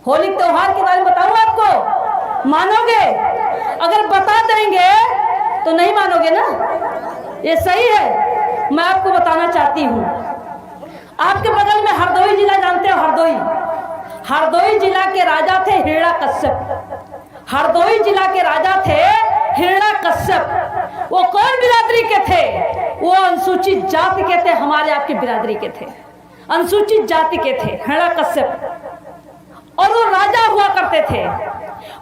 होली त्योहार के बारे में बताऊं आपको, मानोगे? अगर बता देंगे तो नहीं मानोगे ना, ये सही है। मैं आपको बताना चाहती हूँ, आपके बगल में हरदोई जिला जानते हो? हरदोई जिला के राजा थे हिरण्यकश्यप। हरदोई जिला के राजा थे हिरण्यकश्यप। वो कौन बिरादरी के थे? वो अनुसूचित जाति के थे, हमारे आपकी बिरादरी के थे, अनुसूचित जाति के थे हिरण्यकश्यप। और वो राजा हुआ करते थे।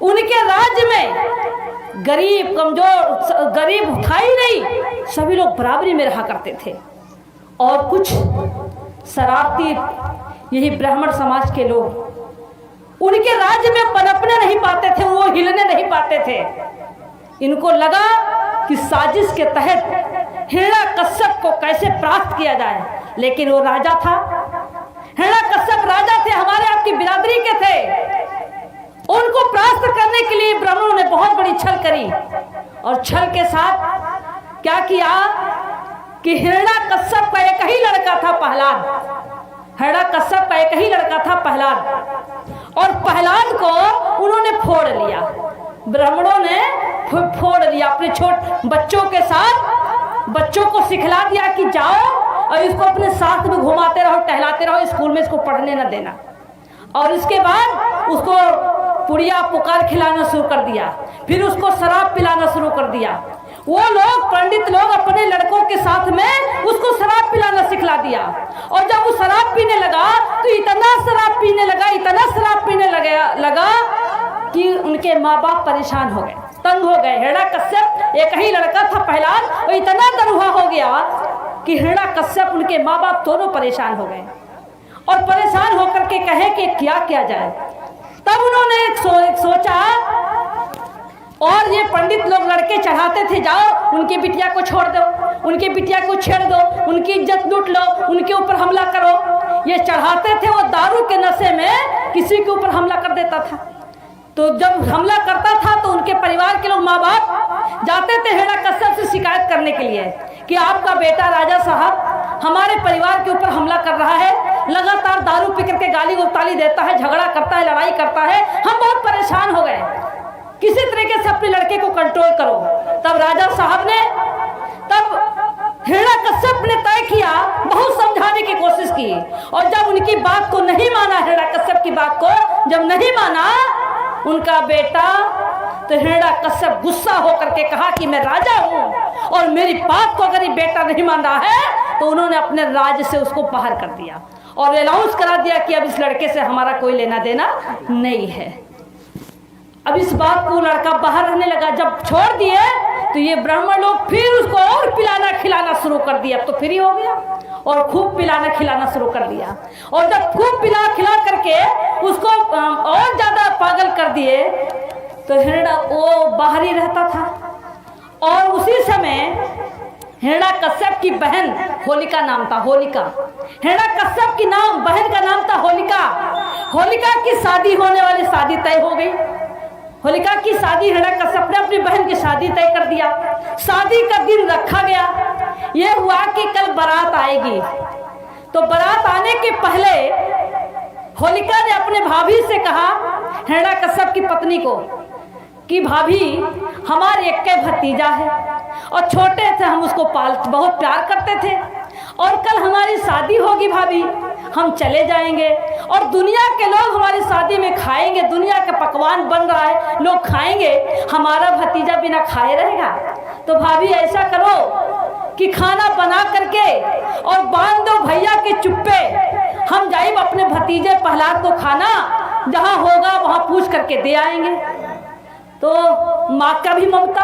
उनके राज्य में गरीब कमजोर गरीब था ही नहीं, सभी लोग बराबरी में रहा करते थे। और कुछ शरारती यही ब्राह्मण समाज के लोग उनके राज्य में पनपने नहीं पाते थे, वो हिलने नहीं पाते थे। इनको लगा कि साजिश के तहत हिरण्यकश्यप को कैसे परास्त किया जाए। लेकिन वो राजा था, हिरण्यकश्यप राजा थे, हमारे आपकी बिरादरी के थे। उनको परास्त करने के लिए ब्राह्मणों ने बहुत बड़ी छल करी। और छल के साथ क्या किया कि हिरण्यकश्यप का एक ही लड़का था प्रहलाद। हिरण्यकश्यप का एक ही लड़का था प्रहलाद, और प्रहलाद को उन्होंने फोड़ लिया। ब्राह्मणों ने फोड़ लिया, अपने छोटे बच्चों के साथ बच्चों को सिखला दिया कि जाओ और इसको अपने साथ में घुमाते रहो, टहलाते रहो, स्कूल में इसको पढ़ने न देना। और इसके बाद उसको पुड़िया पुकार खिलाना शुरू कर दिया, फिर उसको शराब पिलाना शुरू कर दिया। वो लोग पंडित लोग अपने लड़कों के साथ में उसको शराब पिलाना सिखला दिया। और जब वो शराब पीने लगा तो इतना शराब पीने लगा, इतना शराब पीने लगा कि उनके माँ बाप परेशान हो गए, तंग हो गए। हिरण्यकश्यप एक ही लड़का था प्रहलाद, वो इतना दरुहा हो गया कि हिरण्यकश्यप उनके माँ बाप दोनों परेशान हो गए। और परेशान होकर के कहे कि क्या किया जाए। तब उन्होंने एक सोचा, और ये पंडित लोग लड़के चढ़ाते थे, जाओ उनकी बिटिया को छोड़ दो, उनकी बिटिया को छेड़ दो, उनकी इज्जत लूट लो, उनके ऊपर हमला करो। ये चढ़ाते थे, वो दारू के नशे में किसी के ऊपर हमला कर देता था। तो जब हमला करता था तो उनके परिवार के लोग माँ बाप जाते थे हिरण्यकश्यप से शिकायत करने के लिए कि आपका बेटा राजा साहब हमारे परिवार के ऊपर हमला कर रहा है, लगातार दारू पी करके गाली गलौज देता है, झगड़ा करता है, लड़ाई करता है, हम बहुत परेशान हो गए, किसी तरीके से अपने लड़के को कंट्रोल करो। तब राजा साहब ने, तब हिरण्यकश्यप ने तय किया, बहुत समझाने की कोशिश की। और जब उनकी बात को नहीं माना, हिरण्यकश्यप की बात को जब नहीं माना उनका बेटा, तो हिरण्यकश्यप गुस्सा होकर के कहा कि मैं राजा हूं और मेरी बात को अगर ये बेटा नहीं मान रहा है, तो उन्होंने अपने राज्य से उसको बाहर कर दिया और अनाउंस करा दिया कि अब इस लड़के से हमारा कोई लेना देना नहीं है। अब इस बात को लड़का बाहर रहने लगा। जब छोड़ दिए तो ये ब्राह्मण लोग फिर उसको और पिलाना खिलाना शुरू कर दिया। अब तो फ्री हो गया और खूब पिलाना खिलाना शुरू कर दिया। और जब खूब पिला खिला करके उसको और ज्यादा पागल कर दिए तो हिरण्य वो बाहर ही रहता था। और उसी समय हिरण्यकश्यप की बहन होलिका नाम था, होलिका। हिरण्यकश्यप की बहन का नाम था होलिका। होलिका की शादी होने वाली, शादी तय हो गई। होलिका की शादी, हिरण्यकश्यप ने अपनी बहन की शादी तय कर दिया। शादी का दिन रखा गया। ये हुआ कि कल बारात आएगी, तो बारात आने के पहले होलिका ने अपने भाभी से कहा, हिरण्यकश्यप की पत्नी को, कि भाभी हमारे एक भतीजा है और छोटे थे, हम उसको बहुत प्यार करते थे, और कल हमारी शादी होगी भाभी, हम चले जाएंगे और दुनिया के लोग हमारी शादी में खाएंगे, दुनिया का पकवान बन रहा है, लोग खाएंगे, हमारा भतीजा बिना खाए रहेगा। तो भाभी ऐसा करो कि खाना बना करके और बांध दो भैया के चुप्पे, हम जाइब अपने भतीजे प्रहलाद को खाना जहाँ होगा वहाँ पूछ करके दे आएंगे। तो माँ का भी ममता,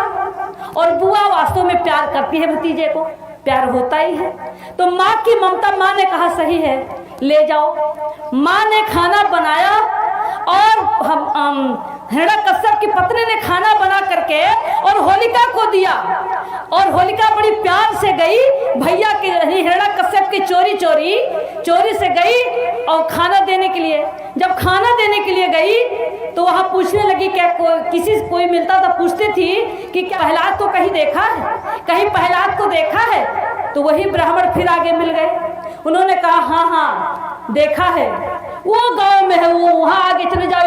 और बुआ वास्तव में प्यार करती है भतीजे को, प्यार होता ही है। तो माँ की ममता, माँ ने कहा सही है, ले जाओ। माँ ने खाना बनाया और हिरण्यकश्यप की पत्नी ने खाना बना करके और होलिका को दिया। और होलिका बड़ी प्यार से गई भैया के, हिरण्यकश्यप की चोरी से गई और खाना देने के लिए। जब खाना देने के लिए गई तो वहाँ पूछने लगी, क्या कोई मिलता था, पूछती थी कि क्या प्रहलाद को कहीं देखा है, कहीं प्रहलाद को देखा है। तो वही ब्राह्मण फिर आगे मिल गए। उन्होंने कहा हाँ देखा है, वो गांव में है, वो वहाँ आगे चले जाओ,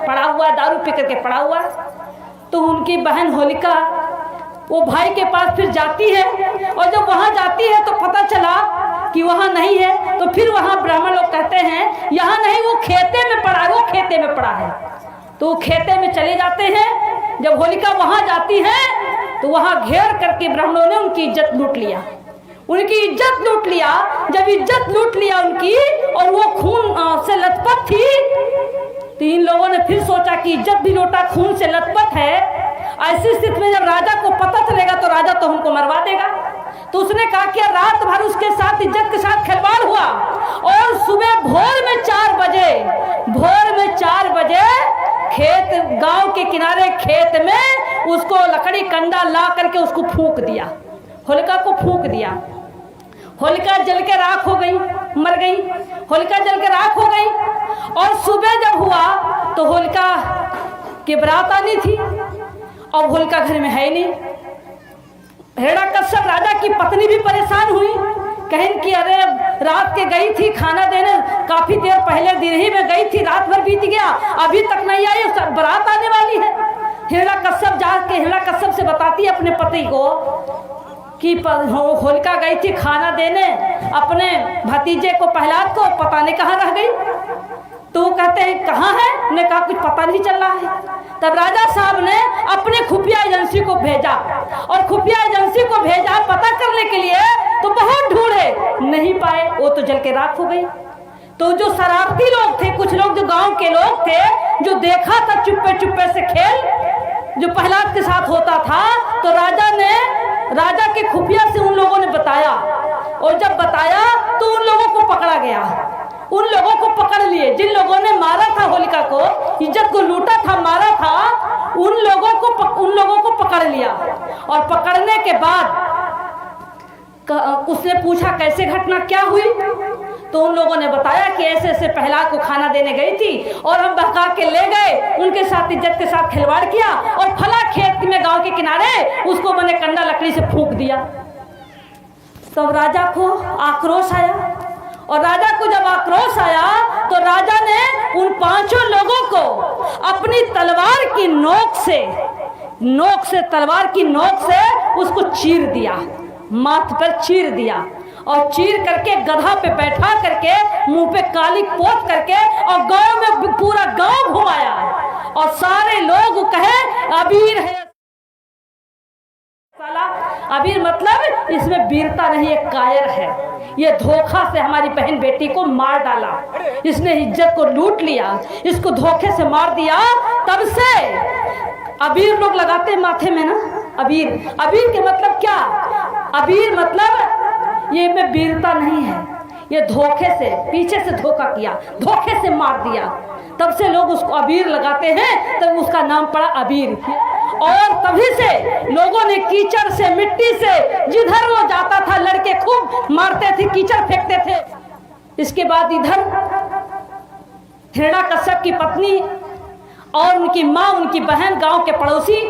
पड़ा हुआ है, दारू पी करके पड़ा हुआ है। तो उनकी बहन होलिका वो भाई के पास फिर जाती है, और जब वहाँ जाती है तो पता चला कि वहाँ नहीं है। तो फिर वहाँ ब्राह्मण लोग कहते हैं यहाँ नहीं, वो खेते में पड़ा है, वो खेते में पड़ा है। तो वो खेते में चले जाते हैं। जब होलिका वहाँ जाती है तो वहाँ घेर करके ब्राह्मणों ने उनकी इज्जत लूट लिया, उनकी इज्जत लूट लिया। जब इज्जत लूट लिया उनकी, और वो खून से लथपथ थी, तो इन लोगों ने फिर सोचा कि इज्जत भी लूटा, खून से लथपथ है। ऐसी स्थिति में जब राजा को पता चलेगा तो राजा तो हमको मरवा देगा। तो उसने कहा कि रात भर उसके साथ इज्जत के साथ खिलवाड़ हुआ, और सुबह भोर में 4 बजे खेत, गांव के किनारे खेत में उसको लकड़ी कंडा ला करके उसको फूंक दिया, होलिका को फूंक दिया। होलिका जल के राख हो गई, मर गई। होलिका जल के राख हो गई। और सुबह जब हुआ तो होलिका की बारात आनी थी, और होलिका घर में है नहीं। हिरण्यकश्यप राजा की पत्नी भी परेशान हुई, कहें कि अरे रात के गई थी खाना देने, काफी देर पहले दिन ही में गई थी, रात भर बीत गया, अभी तक नहीं आई, बारात आने वाली है। हिरण्यकश्यप जाके हिरण्यकश्यप से बताती है अपने पति को कि होलिका गई थी खाना देने अपने भतीजे को, प्रहलाद को, पता नहीं कहाँ रह गई। तो वो कहते हैं कहाँ है? उन्हें कहा कुछ पता नहीं चल रहा है। तब राजा साहब ने अपने खुफिया एजेंसी को भेजा, और खुफिया एजेंसी को भेजा पता करने के लिए। तो बहुत ढूंढे, नहीं पाए, वो तो जल के राख हो गई। तो जो शरारती लोग थे, कुछ लोग जो गांव के लोग थे, जो देखा था चुप्पे चुप्पे से खेल जो प्रहलाद के साथ होता था, तो राजा के खुफिया से उन लोगों ने बताया, और जब बताया तो उन लोगों को पकड़ा गया। उन लोगों को पकड़ लिए जिन लोगों ने मारा था होलिका को, इज्जत को लूटा था, मारा था, उन लोगों को पकड़ लिया। और पकड़ने के बाद उसने पूछा कैसे घटना क्या हुई। तो उन लोगों ने बताया कि ऐसे ऐसे प्रहलाद को खाना देने गई थी, और हम बहका के ले गए, उनके साथ इज्जत के साथ खिलवाड़ किया, और फला खेत में गांव के किनारे उसको मैंने कंडा लकड़ी से फूंक दिया। तब राजा को आक्रोश आया, और राजा को जब आक्रोश आया तो राजा ने उन 5 लोगों को अपनी तलवार की नोक से उसको चीर दिया, माथ पर चीर दिया, और चीर करके गधा पे बैठा करके मुंह पे काली पोत करके, और गांव में पूरा गांव घुमाया, और सारे लोग कहे अबीर है। अबीर मतलब इसमें वीरता नहीं, एक कायर है। ये धोखा से हमारी बहन बेटी को मार डाला, इसने इज्जत को लूट लिया, इसको धोखे से मार दिया। तब से अबीर लोग लगाते माथे में ना, अबीर के मतलब क्या? अबीर मतलब ये में वीरता नहीं है, ये धोखे से, पीछे से धोखा किया, धोखे से मार दिया। तब से लोग उसको अबीर लगाते हैं, तब उसका नाम पड़ा अबीर। और तभी से लोगों ने कीचड़ से, मिट्टी से, जिधर वो जाता था लड़के खूब मारते थे, कीचड़ फेंकते थे। इसके बाद इधर हिरण्यकश्यप की पत्नी और उनकी माँ, उनकी बहन, गांव के पड़ोसी,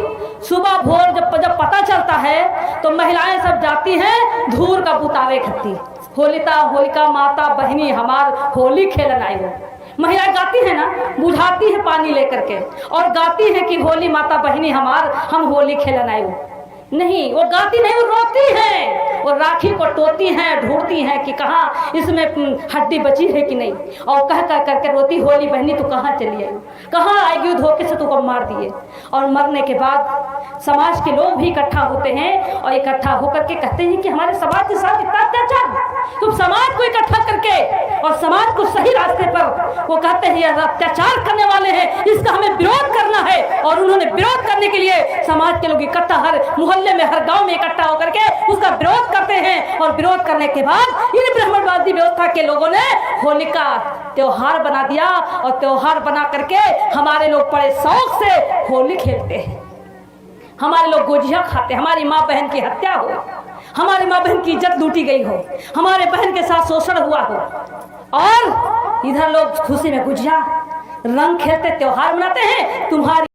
सुबह भोर जब पता चलता है तो महिलाएं सब जाती हैं धूर का बुतावे खत्ती, होलिका माता बहनी हमार होली खेलन आई हो। महिलाएं गाती है ना, बुझाती है पानी लेकर के, और गाती है कि होली माता बहनी हमार, हम होली खेलन आए हो। नहीं, वो गाती नहीं, वो रोती है, वो राखी को टोती हैं, ढूंढती हैं कि कहाँ इसमें हड्डी बची है कि नहीं, और कह कर करके रोती, होली बहनी तू कहाँ चली आई, कहाँ आएगी, धोखे से तुमको मार दिए। और मरने के बाद समाज के लोग भी इकट्ठा होते हैं, और इकट्ठा होकर के कहते हैं कि हमारे समाज के साथ इतना अत्याचार। तुम समाज को इकट्ठा करके और समाज को सही रास्ते पर, वो कहते हैं यह अत्याचार करने वाले हैं, इसका हमें विरोध करना है। और उन्होंने विरोध करने के लिए समाज के लोग इकट्ठा, हर मोहल्ले में, हर गांव में इकट्ठा होकर के उसका विरोध करते हैं। और विरोध करने के बाद इन ब्राह्मणवादी व्यवस्था के लोगों ने होलिका त्योहार बना दिया, और त्योहार बना करके हमारे लोग बड़े शौक से होली खेलते हैं। हमारे लोग गुजिया खाते, हमारी माँ बहन की हत्या हो, हमारी माँ बहन की इज्जत लूटी गई हो, हमारे बहन के साथ शोषण हुआ हो, और इधर लोग खुशी में गुजिया रंग खेलते, त्योहार मनाते हैं। तुम्हारी